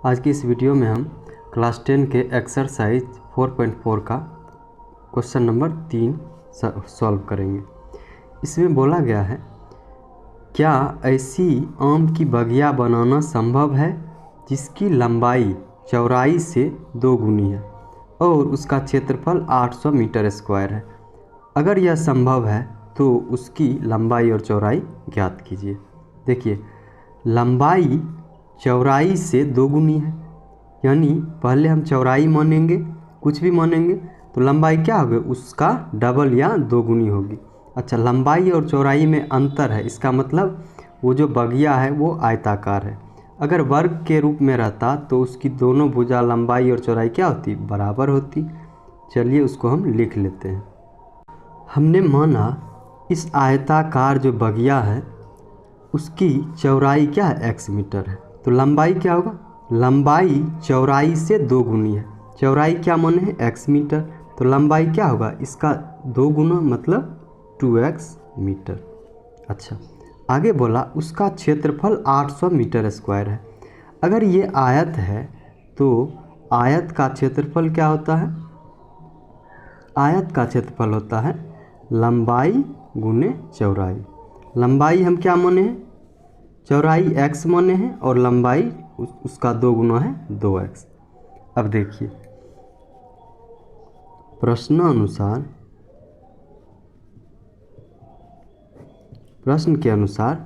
आज की इस वीडियो में हम क्लास 10 के एक्सरसाइज 4.4 का क्वेश्चन नंबर 3 सॉल्व करेंगे। इसमें बोला गया है, क्या ऐसी आम की बगिया बनाना संभव है जिसकी लंबाई चौड़ाई से 2 गुनी है और उसका क्षेत्रफल 800 मीटर स्क्वायर है। अगर यह संभव है तो उसकी लंबाई और चौड़ाई ज्ञात कीजिए। देखिए, लंबाई चौड़ाई से 2 गुनी है, यानी पहले हम चौड़ाई मानेंगे, कुछ भी मानेंगे तो लंबाई क्या होगी, उसका डबल या 2 गुनी होगी। अच्छा, लंबाई और चौड़ाई में अंतर है, इसका मतलब वो जो बगिया है वो आयताकार है। अगर वर्ग के रूप में रहता तो उसकी दोनों भुजा लंबाई और चौड़ाई क्या होती, बराबर होती। चलिए उसको हम लिख लेते हैं। हमने माना इस आयताकार जो बगिया है उसकी चौड़ाई क्या है, x मीटर है, तो लंबाई क्या होगा, लंबाई चौड़ाई से 2 गुनी है। चौड़ाई क्या माने है, x मीटर, तो लंबाई क्या होगा, इसका 2 गुना मतलब 2x मीटर। अच्छा, आगे बोला उसका क्षेत्रफल 800 मीटर स्क्वायर है। अगर ये आयत है तो आयत का क्षेत्रफल क्या होता है, आयत का क्षेत्रफल होता है लंबाई गुने चौड़ाई। लंबाई हम क्या माने हैं, चौड़ाई x माने हैं और लंबाई उसका 2 गुना है 2x। अब देखिए प्रश्न के अनुसार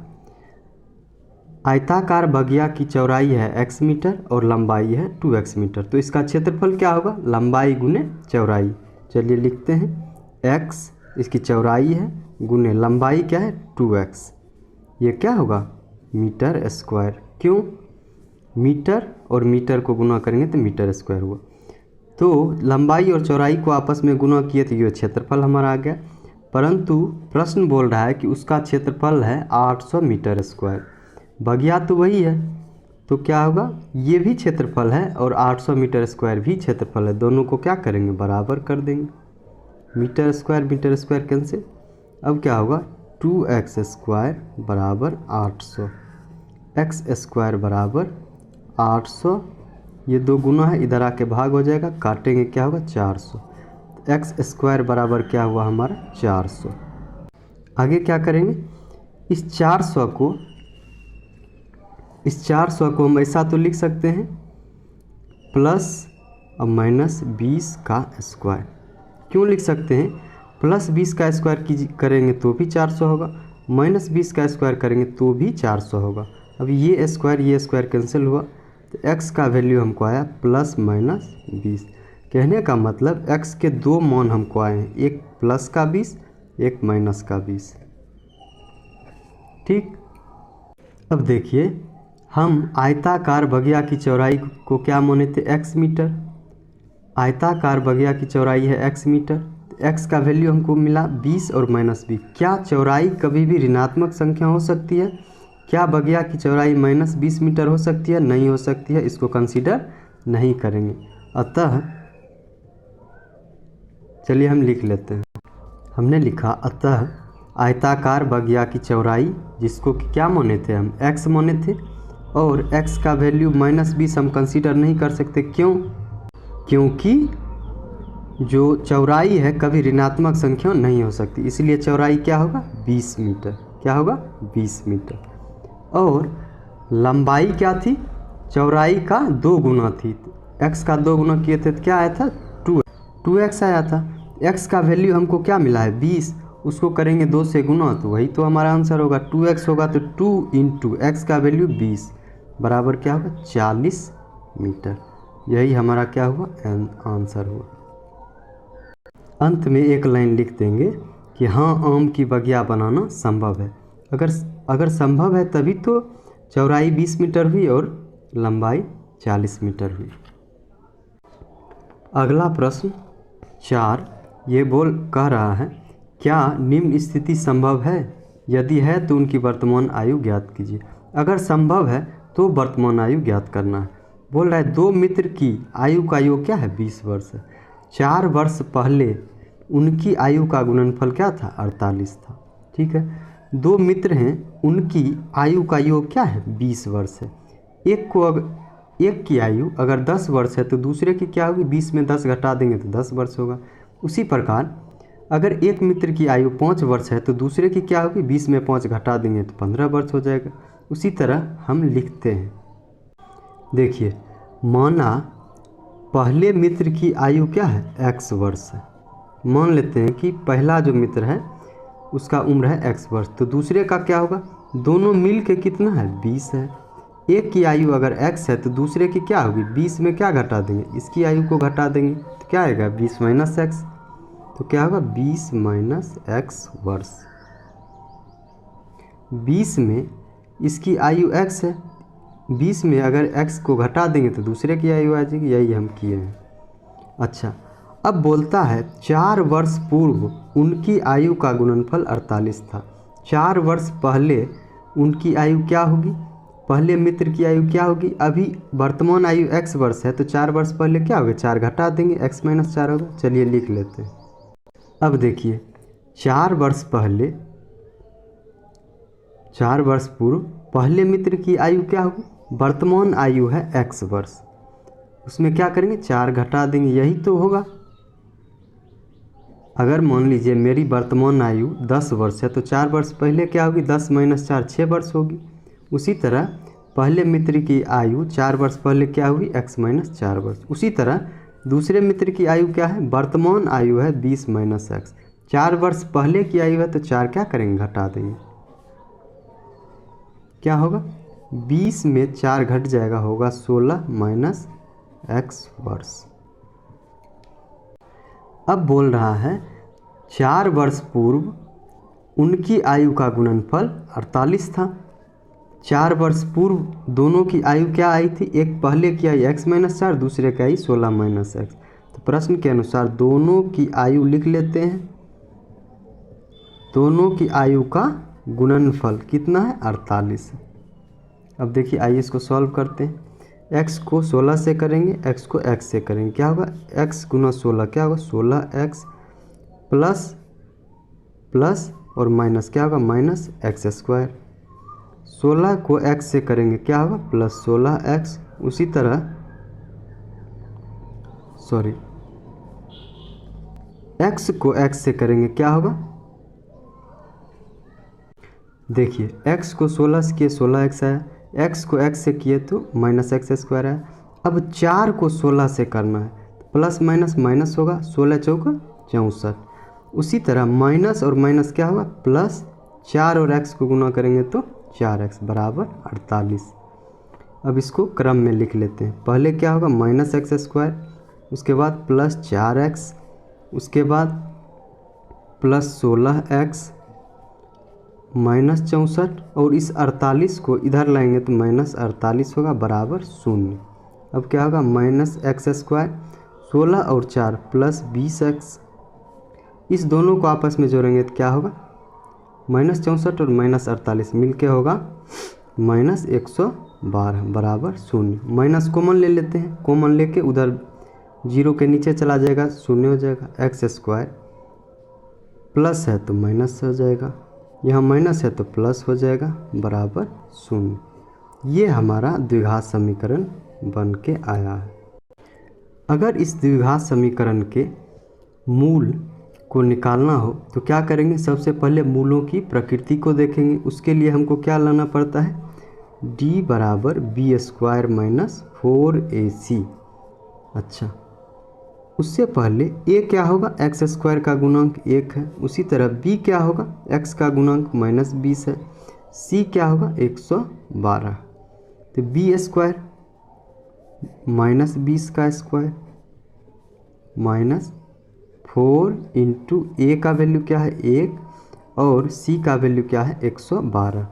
आयताकार बगिया की चौड़ाई है x मीटर और लंबाई है 2x मीटर, तो इसका क्षेत्रफल क्या होगा, लंबाई गुने चौड़ाई। चलिए लिखते हैं, x इसकी चौड़ाई है गुने लंबाई क्या है 2x, ये क्या होगा मीटर स्क्वायर। क्यों, मीटर और मीटर को गुना करेंगे तो मीटर स्क्वायर हुआ। तो लंबाई और चौड़ाई को आपस में गुना किए तो ये क्षेत्रफल हमारा आ गया। परंतु प्रश्न बोल रहा है कि उसका क्षेत्रफल है 800 मीटर स्क्वायर। बगिया तो वही है, तो क्या होगा, ये भी क्षेत्रफल है और 800 मीटर स्क्वायर भी क्षेत्रफल है, दोनों को क्या करेंगे, बराबर कर देंगे। Metre square cancel. अब क्या होगा, 2x स्क्वायर बराबर 800, x स्क्वायर बराबर 800, ये 2 गुना है, इधर आके भाग हो जाएगा, काटेंगे क्या होगा 400, x स्क्वायर बराबर क्या हुआ हमारा 400। आगे क्या करेंगे, इस 400 को हम ऐसा तो लिख सकते हैं प्लस और माइनस 20 का स्क्वायर। क्यों लिख सकते हैं, प्लस 20 का स्क्वायर करेंगे तो भी 400 होगा, माइनस 20 का स्क्वायर करेंगे तो भी 400 होगा। अब ये स्क्वायर कैंसिल हुआ तो x का वैल्यू हमको आया प्लस माइनस 20। कहने का मतलब x के 2 मान हमको आए हैं, एक प्लस का 20, एक माइनस का 20। ठीक, अब देखिए हम आयताकार बगिया की चौड़ाई को क्या माने थे, x मीटर। आयताकार बगिया की चौड़ाई है x मीटर, x का वैल्यू हमको मिला 20 और माइनस 20। क्या चौड़ाई कभी भी ऋणात्मक संख्या हो सकती है, क्या बगिया की चौड़ाई माइनस 20 मीटर हो सकती है, नहीं हो सकती है, इसको कंसीडर नहीं करेंगे। अतः चलिए हम लिख लेते हैं, हमने लिखा अतः आयताकार बगिया की चौड़ाई, जिसको क्या माने थे हम, x माने थे, और x का वैल्यू माइनस 20 हम कंसीडर नहीं कर सकते। क्यों, क्योंकि जो चौड़ाई है कभी ऋणात्मक संख्या नहीं हो सकती, इसलिए चौड़ाई क्या होगा 20 मीटर, क्या होगा 20 मीटर। और लंबाई क्या थी, चौड़ाई का 2 गुना थी, x का 2 गुना किए थे तो क्या आया था 2x आया था। x का वैल्यू हमको क्या मिला है 20, उसको करेंगे 2 से गुना तो वही तो हमारा आंसर होगा, 2x होगा तो 2 इंटू x का वैल्यू 20 बराबर क्या होगा 40 मीटर। यही हमारा क्या हुआ, आंसर हुआ। अंत में एक लाइन लिख देंगे कि हाँ आम की बगिया बनाना संभव है। अगर संभव है तभी तो चौड़ाई 20 मीटर हुई और लंबाई 40 मीटर हुई। अगला प्रश्न 4 ये कह रहा है, क्या निम्न स्थिति संभव है, यदि है तो उनकी वर्तमान आयु ज्ञात कीजिए। अगर संभव है तो वर्तमान आयु ज्ञात करना है। बोल रहा है 2 मित्र की आयु का योग क्या है 20 वर्ष है। 4 वर्ष पहले उनकी आयु का गुणनफल क्या था 48 था। ठीक है, 2 मित्र हैं, उनकी आयु का योग क्या है 20 वर्ष है। एक की आयु अगर 10 वर्ष है तो दूसरे की क्या होगी, 20 में 10 घटा देंगे तो 10 वर्ष होगा। उसी प्रकार अगर एक मित्र की आयु 5 वर्ष है तो दूसरे की क्या होगी, 20 में 5 घटा देंगे तो 15 वर्ष हो जाएगा। उसी तरह हम लिखते हैं, देखिए माना पहले मित्र की आयु क्या है, x वर्ष है। मान लेते हैं कि पहला जो मित्र है उसका उम्र है x वर्ष, तो दूसरे का क्या होगा, दोनों मिल के कितना है, 20 है। एक की आयु अगर x है तो दूसरे की क्या होगी, 20 में क्या घटा देंगे, इसकी आयु को घटा देंगे तो क्या आएगा, 20 माइनस x, तो क्या होगा 20 माइनस x वर्ष। 20 में इसकी आयु x है, 20 में अगर x को घटा देंगे तो दूसरे की आयु आ जाएगी, यही हम किए हैं। अच्छा, अब बोलता है 4 वर्ष पूर्व उनकी आयु का गुणनफल 48 था। 4 वर्ष पहले उनकी आयु क्या होगी, पहले मित्र की आयु क्या होगी, अभी वर्तमान आयु x वर्ष है तो 4 वर्ष पहले क्या होगा, 4 घटा देंगे, x माइनस 4 होगा। चलिए लिख लेते हैं। अब देखिए 4 वर्ष पहले, 4 वर्ष पूर्व पहले मित्र की आयु क्या होगी, वर्तमान आयु है x वर्ष, उसमें क्या करेंगे, 4 घटा देंगे, यही तो होगा। अगर मान लीजिए मेरी वर्तमान आयु 10 वर्ष है तो 4 वर्ष पहले क्या होगी, 10 माइनस 4 6 वर्ष होगी। उसी तरह पहले मित्र की आयु 4 वर्ष पहले क्या हुई, x माइनस 4 वर्ष। उसी तरह दूसरे मित्र की आयु क्या है, वर्तमान आयु है 20 माइनस x। 4 वर्ष पहले की आयु है तो 4 क्या करेंगे, घटा देंगे, क्या होगा, 20 में 4 घट जाएगा, होगा 16 माइनस x वर्ष। अब बोल रहा है 4 वर्ष पूर्व उनकी आयु का गुणनफल 48 था। 4 वर्ष पूर्व दोनों की आयु क्या आई थी, एक पहले की आई x माइनस 4, दूसरे की आई 16 माइनस x। तो प्रश्न के अनुसार दोनों की आयु लिख लेते हैं। दोनों की आयु का गुणनफल कितना है, 48। अब देखिए आइए इसको सॉल्व करते हैं। x को 16 से करेंगे, x को x से करेंगे, क्या होगा, x गुना 16 क्या होगा, 16x प्लस प्लस और माइनस क्या होगा, माइनस एक्स स्क्वायर। 16 को x से करेंगे क्या होगा, प्लस 16x। उसी तरह x को x से करेंगे क्या होगा, देखिए x को 16 से किए 16x आया, x को x से किए तो माइनस एक्स स्क्वायर आया। अब 4 को 16 से करना है, प्लस माइनस माइनस होगा, 16 चौका 64। उसी तरह माइनस और माइनस क्या होगा, प्लस 4 और x को गुना करेंगे तो 4x बराबर 48। अब इसको क्रम में लिख लेते हैं। पहले क्या होगा, माइनस एक्स स्क्वायर, उसके बाद प्लस 4x, उसके बाद प्लस 16x माइनस 64, और इस 48 को इधर लाएंगे तो माइनस 48 होगा बराबर 0। अब क्या होगा, माइनस एक्स स्क्वायर, 16 और 4 प्लस 20x, इस दोनों को आपस में जोड़ेंगे तो क्या होगा, माइनस 64 और माइनस 48 मिलके होगा माइनस 112 बराबर 0। माइनस कॉमन ले लेते हैं, कॉमन लेके उधर 0 के नीचे चला जाएगा, 0 हो जाएगा। एक्स स्क्वायर प्लस है तो माइनस हो जाएगा, यहाँ माइनस है तो प्लस हो जाएगा बराबर 0। ये हमारा द्विघात समीकरण बन के आया है। अगर इस द्विघात समीकरण के मूल को निकालना हो तो क्या करेंगे, सबसे पहले मूलों की प्रकृति को देखेंगे। उसके लिए हमको क्या लाना पड़ता है, d बराबर बी स्क्वायर माइनस 4ac। अच्छा, उससे पहले a क्या होगा, एक्स स्क्वायर का गुणांक 1 है। उसी तरह b क्या होगा, x का गुणांक माइनस 20 है। c क्या होगा, 112। तो b स्क्वायर माइनस 20 का स्क्वायर माइनस 4 इंटू ए का वैल्यू क्या है 1 और c का वैल्यू क्या है 112।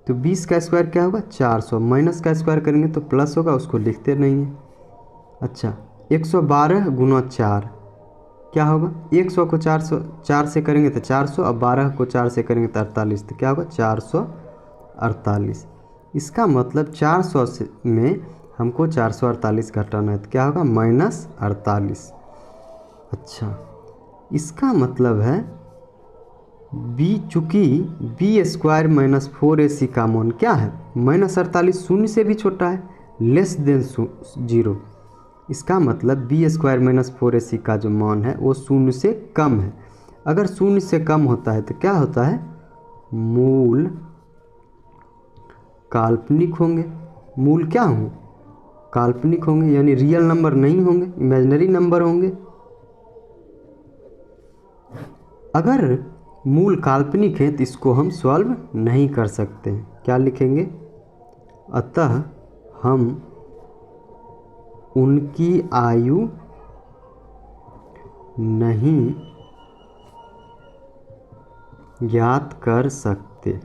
तो 20 का स्क्वायर क्या होगा 400, माइनस का स्क्वायर करेंगे तो प्लस होगा, उसको लिखते नहीं हैं। अच्छा, 112 गुना 4 क्या होगा, 100 को 4 से करेंगे तो 400, अब 12 को 4 से करेंगे तो 48, तो क्या होगा 448। इसका मतलब 400 से में हमको 448 घटाना है तो क्या होगा माइनस 48। अच्छा, इसका मतलब है चूँकि बी स्क्वायर माइनस 4ac का मान क्या है, माइनस 48 शून्य से भी छोटा है, लेस देन 0। इसका मतलब बी स्क्वायर माइनस 4ac का जो मान है वो 0 से कम है। अगर 0 से कम होता है तो क्या होता है, मूल काल्पनिक होंगे। मूल क्या होंगे, काल्पनिक होंगे, यानी रियल नंबर नहीं होंगे, इमेजिनरी नंबर होंगे। अगर मूल काल्पनिक है तो इसको हम सॉल्व नहीं कर सकते हैं। क्या लिखेंगे, अतः हम उनकी आयु नहीं ज्ञात कर सकते।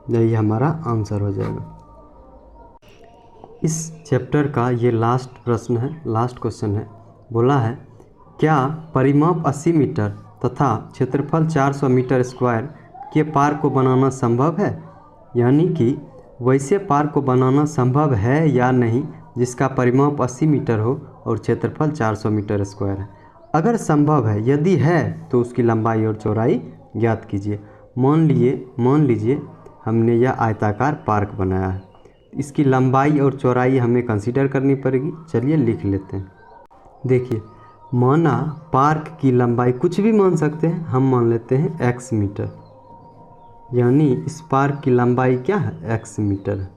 यही हमारा आंसर हो जाएगा। इस चैप्टर का ये लास्ट प्रश्न है, लास्ट क्वेश्चन है। बोला है क्या परिमाप 80 मीटर तथा क्षेत्रफल 400 मीटर स्क्वायर के पार्क को बनाना संभव है। यानी कि वैसे पार्क को बनाना संभव है या नहीं जिसका परिमाप 80 मीटर हो और क्षेत्रफल 400 मीटर स्क्वायर है। अगर संभव है, यदि है तो उसकी लंबाई और चौड़ाई ज्ञात कीजिए। मान लीजिए हमने यह आयताकार पार्क बनाया है, इसकी लंबाई और चौड़ाई हमें कंसीडर करनी पड़ेगी। चलिए लिख लेते हैं। देखिए, माना पार्क की लंबाई कुछ भी मान सकते हैं, हम मान लेते हैं x मीटर, यानी इस पार्क की लंबाई क्या है, x मीटर है।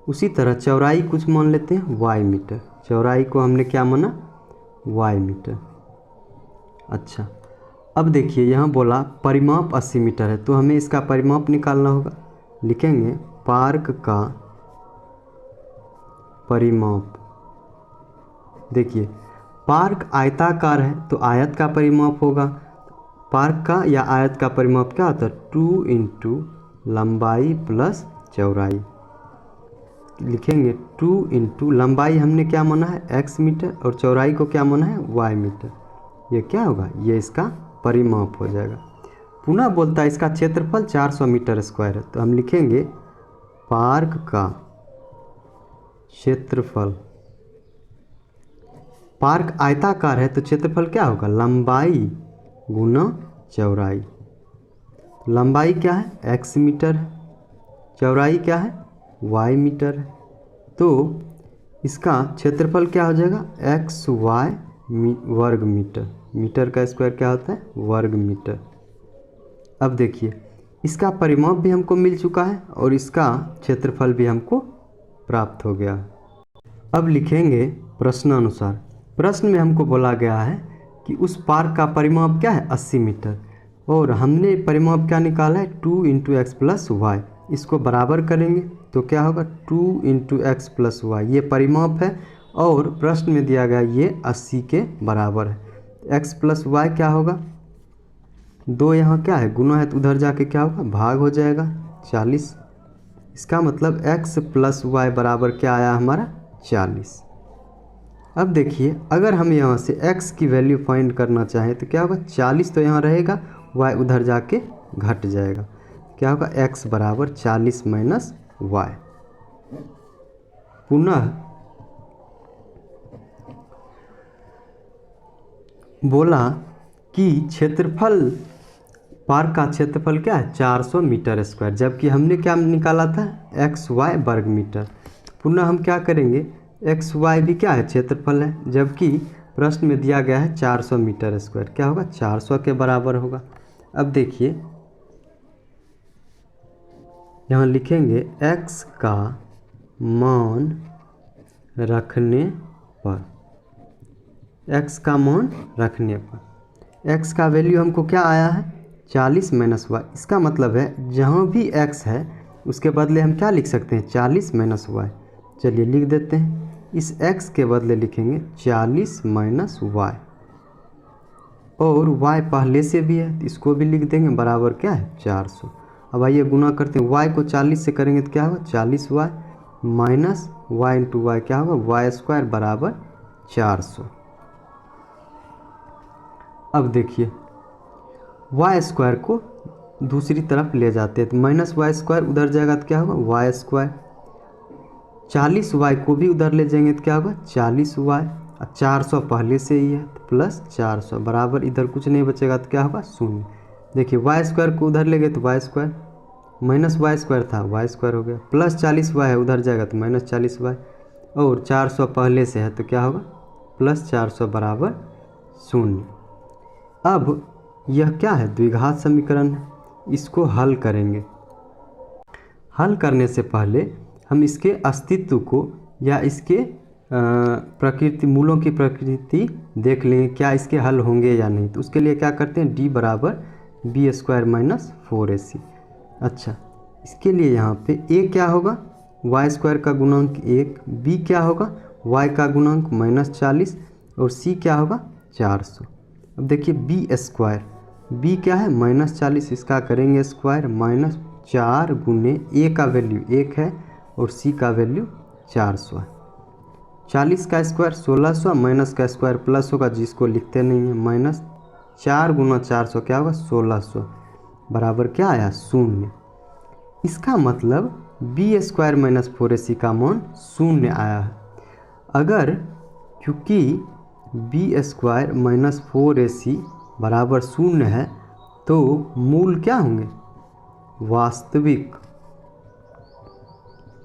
उसी तरह चौड़ाई कुछ मान लेते हैं y मीटर, चौड़ाई को हमने क्या माना, y मीटर। अच्छा, अब देखिए यहाँ बोला परिमाप 80 मीटर है, तो हमें इसका परिमाप निकालना होगा। लिखेंगे पार्क का परिमाप। देखिए पार्क आयताकार है तो आयत का परिमाप होगा। पार्क का या आयत का परिमाप क्या होता है, 2 इंटू लंबाई प्लस चौड़ाई। लिखेंगे 2 इंटू लंबाई हमने क्या माना है, x मीटर, और चौड़ाई को क्या माना है, y मीटर। ये क्या होगा, ये इसका परिमाप हो जाएगा। पुनः बोलता है इसका क्षेत्रफल 400 मीटर स्क्वायर है, तो हम लिखेंगे पार्क का क्षेत्रफल। पार्क आयताकार है तो क्षेत्रफल क्या होगा, लंबाई गुना चौड़ाई। लंबाई क्या है, x मीटर है, चौड़ाई क्या है, y मीटर है। तो इसका क्षेत्रफल क्या हो जाएगा, xy वर्ग मीटर। मीटर का स्क्वायर क्या होता है, वर्ग मीटर। अब देखिए इसका परिमाप भी हमको मिल चुका है और इसका क्षेत्रफल भी हमको प्राप्त हो गया। अब लिखेंगे प्रश्नानुसार। प्रश्न में हमको बोला गया है कि उस पार्क का परिमाप क्या है, 80 मीटर, और हमने परिमाप क्या निकाला है, 2 इंटू एक्स प्लस वाई। इसको बराबर करेंगे तो क्या होगा, 2 इंटू एक्स प्लस वाई, ये परिमाप है और प्रश्न में दिया गया ये 80 के बराबर है। एक्स प्लस वाई क्या होगा, 2 यहाँ क्या है, गुना है तो उधर जाके क्या होगा, भाग हो जाएगा 40। इसका मतलब x प्लस वाई बराबर क्या आया हमारा, 40। अब देखिए अगर हम यहाँ से x की वैल्यू फाइंड करना चाहें तो क्या होगा, 40 तो यहाँ रहेगा, y उधर जाके घट जाएगा। क्या होगा, x बराबर 40 माइनस वाई। पुनः बोला कि क्षेत्रफल, पार्क का क्षेत्रफल क्या है, 400 मीटर स्क्वायर, जबकि हमने क्या निकाला था, xy वर्ग मीटर। पुनः हम क्या करेंगे, xy भी क्या है, क्षेत्रफल है, जबकि प्रश्न में दिया गया है 400 मीटर स्क्वायर। क्या होगा, 400 के बराबर होगा। अब देखिए यहाँ लिखेंगे x का मान रखने पर, x का मान रखने पर x का वैल्यू हमको क्या आया है, 40 माइनस वाई। इसका मतलब है जहाँ भी x है उसके बदले हम क्या लिख सकते हैं, 40 माइनस वाई। चलिए लिख देते हैं, इस x के बदले लिखेंगे 40 माइनस वाई, और y पहले से भी है तो इसको भी लिख देंगे, बराबर क्या है, 400। अब आइए गुना करते हैं, y को 40 से करेंगे तो क्या होगा, 40 Y minus Y into Y क्या होगा, वाई स्क्वायर बराबर 400। अब देखिए वाई स्क्वायर को दूसरी तरफ ले जाते हैं तो माइनस वाई स्क्वायर उधर जाएगा तो क्या होगा, वाई स्क्वायर। 40 वाई को भी उधर ले जाएंगे तो क्या होगा, 40 वाई, और 400 पहले से ही है तो प्लस 400 बराबर, इधर कुछ नहीं बचेगा तो क्या होगा, 0। देखिए वाई स्क्वायर को उधर ले गए तो Y square, minus Y square था, वाई स्क्वायर हो गया, प्लस 40y है उधर जाएगा तो माइनस 40y, और 400 पहले से है तो क्या होगा प्लस 400 बराबर 0। अब यह क्या है, द्विघात समीकरण है, इसको हल करेंगे। हल करने से पहले हम इसके अस्तित्व को या इसके प्रकृति, मूलों की प्रकृति देख लेंगे, क्या इसके हल होंगे या नहीं। तो उसके लिए क्या करते हैं, d बराबर बी स्क्वायर माइनस 4ac। अच्छा, इसके लिए यहाँ पे a क्या होगा, वाई स्क्वायर का गुणांक 1, b क्या होगा y का गुणांक -40, और c क्या होगा 400। अब देखिए b स्क्वायर, b क्या है -40, इसका करेंगे स्क्वायर, -4 गुने a का वैल्यू 1 है और c का वैल्यू 400 है। 40 का स्क्वायर 1600, माइनस का स्क्वायर प्लस होगा जिसको लिखते नहीं है, -4 गुना 400 क्या होगा 1600, बराबर क्या आया 0। इसका मतलब बी स्क्वायर माइनस 4ac का मान 0 आया है। अगर क्योंकि बी स्क्वायर माइनस 4ac बराबर 0 है तो मूल क्या होंगे,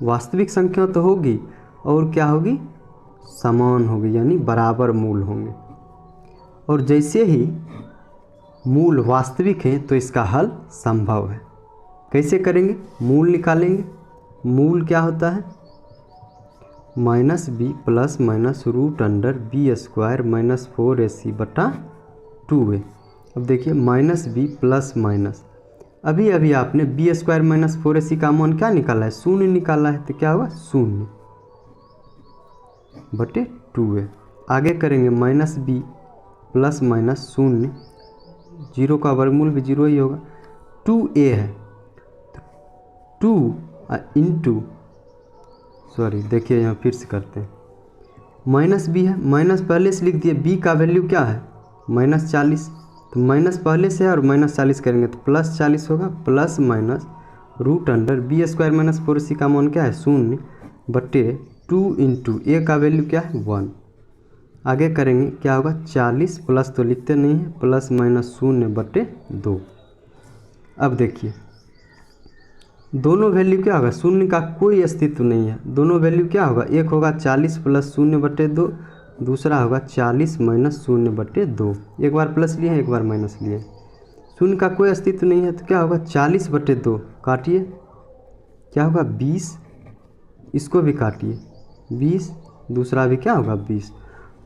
वास्तविक संख्या तो होगी, और क्या होगी, समान होगी, यानी बराबर मूल होंगे। और जैसे ही मूल वास्तविक हैं तो इसका हल संभव है। कैसे करेंगे, मूल निकालेंगे। मूल क्या होता है, -b plus minus root under B square minus 4ac बटा 2a। अब देखिए -b प्लस माइनस, अभी अभी आपने बी स्क्वायर माइनस 4ac का मान क्या निकाला है, 0 निकाला है, तो क्या होगा 0 बटे 2a। आगे करेंगे -b प्लस माइनस 0, 0 का वर्गमूल भी 0 ही होगा, 2a है, 2 इंटू, सॉरी देखिए यहाँ फिर से करते हैं, -b है, माइनस पहले से लिख दिए, b का वैल्यू क्या है -40, तो माइनस पहले से है और -40 करेंगे तो +40 होगा, plus minus root under B square minus 4ac का मान क्या है 0 बटे 2 इंटू a का वैल्यू क्या है 1। आगे करेंगे क्या होगा 40, प्लस तो लिखते नहीं है, प्लस माइनस 0 बटे 2। अब देखिए दोनों वैल्यू क्या होगा, 0 का कोई अस्तित्व नहीं है, दोनों वैल्यू क्या होगा, एक होगा 40 प्लस 0 बटे 2, दूसरा होगा 40 माइनस 0 बटे 2। एक बार प्लस लिए एक बार माइनस लिए, 0 का कोई अस्तित्व नहीं है तो क्या होगा 40 बटे 2, काटिए क्या होगा 20, इसको भी काटिए 20, दूसरा भी क्या होगा 20।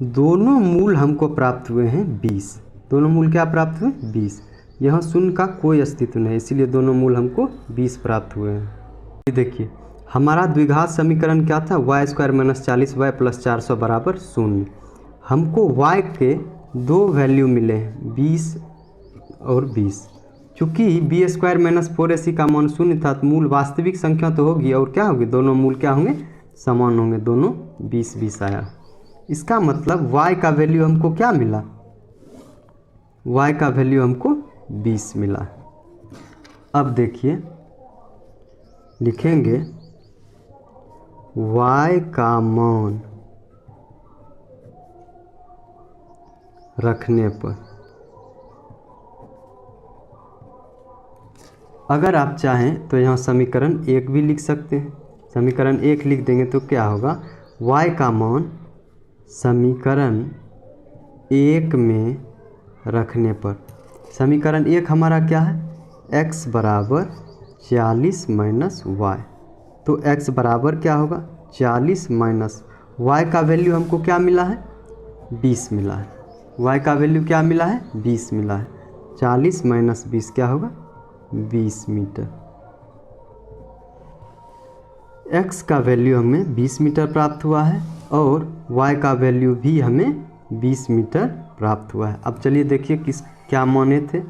दोनों मूल हमको प्राप्त हुए हैं 20, दोनों मूल क्या प्राप्त हुए 20। यहाँ 0 का कोई अस्तित्व नहीं, इसीलिए दोनों मूल हमको 20 प्राप्त हुए हैं। देखिए हमारा द्विघात समीकरण क्या था, Y square minus 40y plus 400 बराबर 0। हमको y के दो वैल्यू मिले हैं 20 और 20। चूँकि बी स्क्वायर माइनस 4ac का मान 0 था तो मूल वास्तविक संख्या तो होगी, और क्या होगी, दोनों मूल क्या होंगे समान होंगे, दोनों 20-20 आया। इसका मतलब y का वैल्यू हमको क्या मिला, y का वैल्यू हमको 20 मिला। अब देखिए लिखेंगे y का मान रखने पर, अगर आप चाहें तो यहाँ समीकरण 1 भी लिख सकते हैं। समीकरण 1 लिख देंगे तो क्या होगा, y का मान समीकरण 1 में रखने पर, समीकरण 1 हमारा क्या है, x बराबर 40 माइनस वाई, तो x बराबर क्या होगा 40 माइनस y का वैल्यू हमको क्या मिला है 20 मिला है, y का वैल्यू क्या मिला है 20 मिला है, 40 माइनस 20 क्या होगा 20 मीटर। x का वैल्यू हमें 20 मीटर प्राप्त हुआ है और y का वैल्यू भी हमें 20 मीटर प्राप्त हुआ है। अब चलिए देखिए क्या माने थे,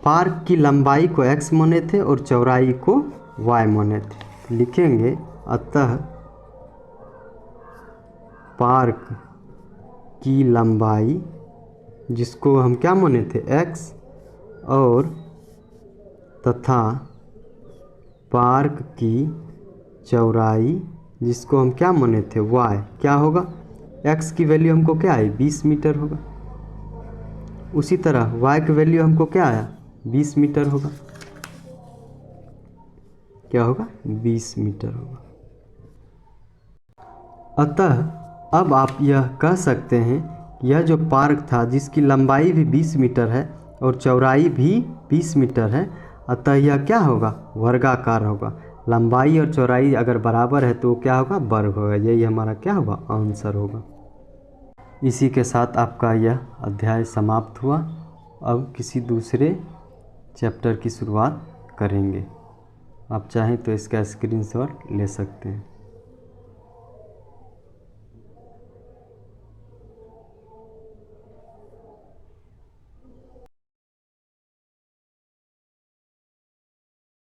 पार्क की लंबाई को x माने थे और चौड़ाई को y माने थे। लिखेंगे अतः पार्क की लंबाई, जिसको हम क्या माने थे x, और तथा पार्क की चौड़ाई जिसको हम क्या माने थे y, क्या होगा x की वैल्यू हमको क्या आई 20 मीटर होगा, उसी तरह y की वैल्यू हमको क्या आया 20 मीटर होगा। क्या होगा 20 मीटर होगा। अतः अब आप यह कह सकते हैं कि यह जो पार्क था जिसकी लंबाई भी 20 मीटर है और चौड़ाई भी 20 मीटर है, अतः यह क्या होगा वर्गाकार होगा। लंबाई और चौड़ाई अगर बराबर है तो क्या होगा वर्ग होगा। यही हमारा क्या होगा आंसर होगा। इसी के साथ आपका यह अध्याय समाप्त हुआ। अब किसी दूसरे चैप्टर की शुरुआत करेंगे। आप चाहें तो इसका स्क्रीनशॉट ले सकते हैं।